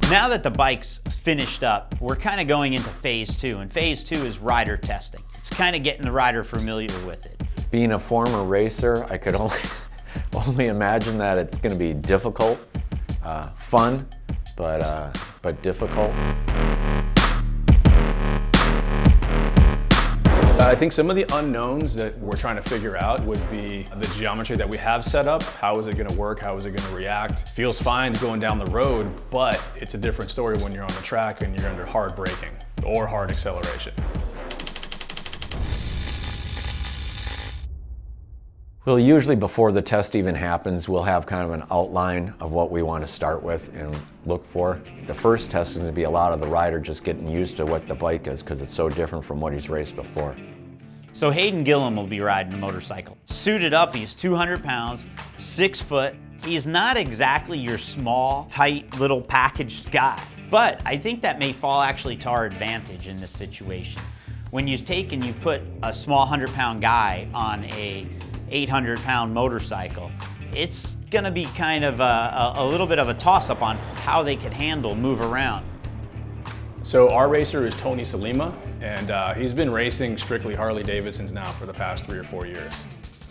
Now that the bike's finished up, we're kind of going into phase 2, and phase 2 is rider testing. It's kind of getting the rider familiar with it. Being a former racer, I could only imagine that it's going to be difficult, fun, but difficult. I think some of the unknowns that we're trying to figure out would be the geometry that we have set up. How is it going to work? How is it going to react? Feels fine going down the road, but it's a different story when you're on the track and you're under hard braking or hard acceleration. Well, usually before the test even happens, we'll have kind of an outline of what we want to start with and look for. The first test is going to be a lot of the rider just getting used to what the bike is because it's so different from what he's raced before. So Hayden Gillum will be riding a motorcycle. Suited up, he's 200 pounds, 6 foot. He's not exactly your small, tight, little packaged guy, but I think that may fall actually to our advantage in this situation. When you take and you put a small 100-pound guy on a 800-pound motorcycle, it's gonna be kind of a little bit of a toss-up on how they could handle, move around. So our racer is Tony Salima, and he's been racing strictly Harley-Davidsons now for the past 3 or 4 years.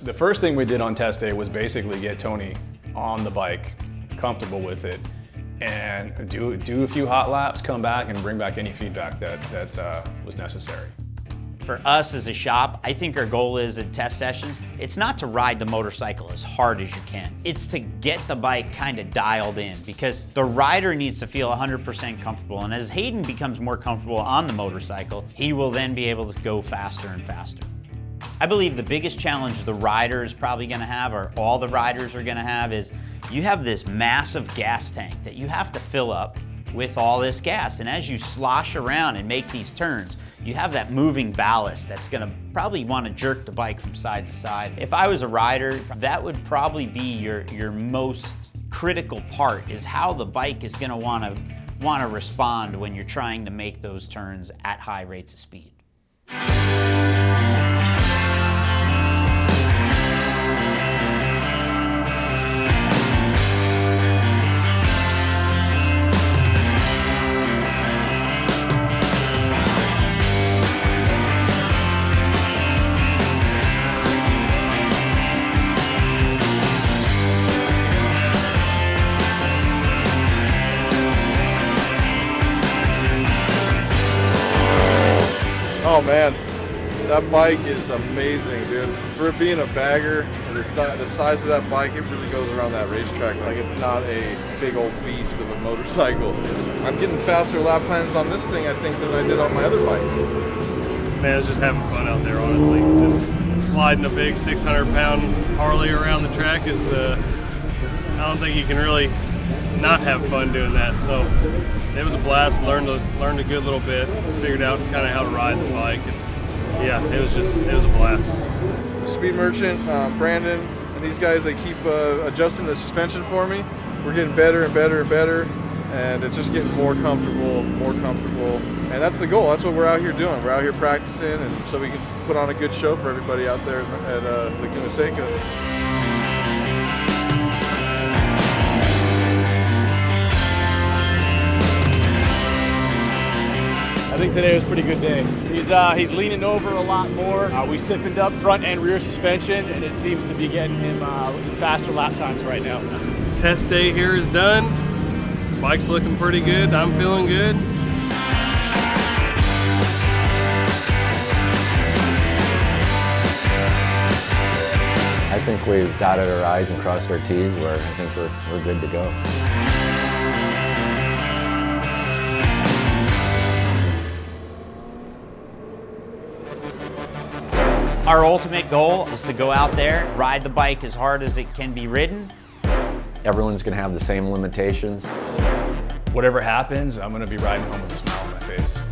The first thing we did on test day was basically get Tony on the bike, comfortable with it, and do a few hot laps, come back and bring back any feedback that was necessary. For us as a shop, I think our goal is in test sessions, it's not to ride the motorcycle as hard as you can. It's to get the bike kind of dialed in because the rider needs to feel 100% comfortable. And as Hayden becomes more comfortable on the motorcycle, he will then be able to go faster and faster. I believe the biggest challenge the rider is probably gonna have, or all the riders are gonna have, is you have this massive gas tank that you have to fill up with all this gas. And as you slosh around and make these turns, you have that moving ballast that's gonna probably wanna jerk the bike from side to side. If I was a rider, that would probably be your most critical part, is how the bike is gonna wanna respond when you're trying to make those turns at high rates of speed. Oh man, that bike is amazing, dude. For it being a bagger, and the size of that bike, it really goes around that racetrack like it's not a big old beast of a motorcycle. I'm getting faster lap times on this thing, I think, than I did on my other bikes. Man, I was just having fun out there, honestly. Just sliding a big 600-pound Harley around the track is, I don't think you can really not have fun doing that. So it was a blast. Learned a good little bit. Figured out kind of how to ride the bike. And yeah, it was a blast. Speed Merchant, Brandon, and these guys, they keep adjusting the suspension for me. We're getting better and better and better, and it's just getting more comfortable, and that's the goal. That's what we're out here doing. We're out here practicing, and so we can put on a good show for everybody out there at Laguna Seca. I think today was a pretty good day. He's leaning over a lot more. We stiffened up front and rear suspension, and it seems to be getting him faster lap times right now. Test day here is done. Bike's looking pretty good. I'm feeling good. I think we've dotted our I's and crossed our T's, where I think we're good to go. Our ultimate goal is to go out there, ride the bike as hard as it can be ridden. Everyone's gonna have the same limitations. Whatever happens, I'm gonna be riding home with a smile on my face.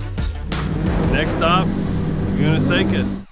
Next stop, Laguna Seca.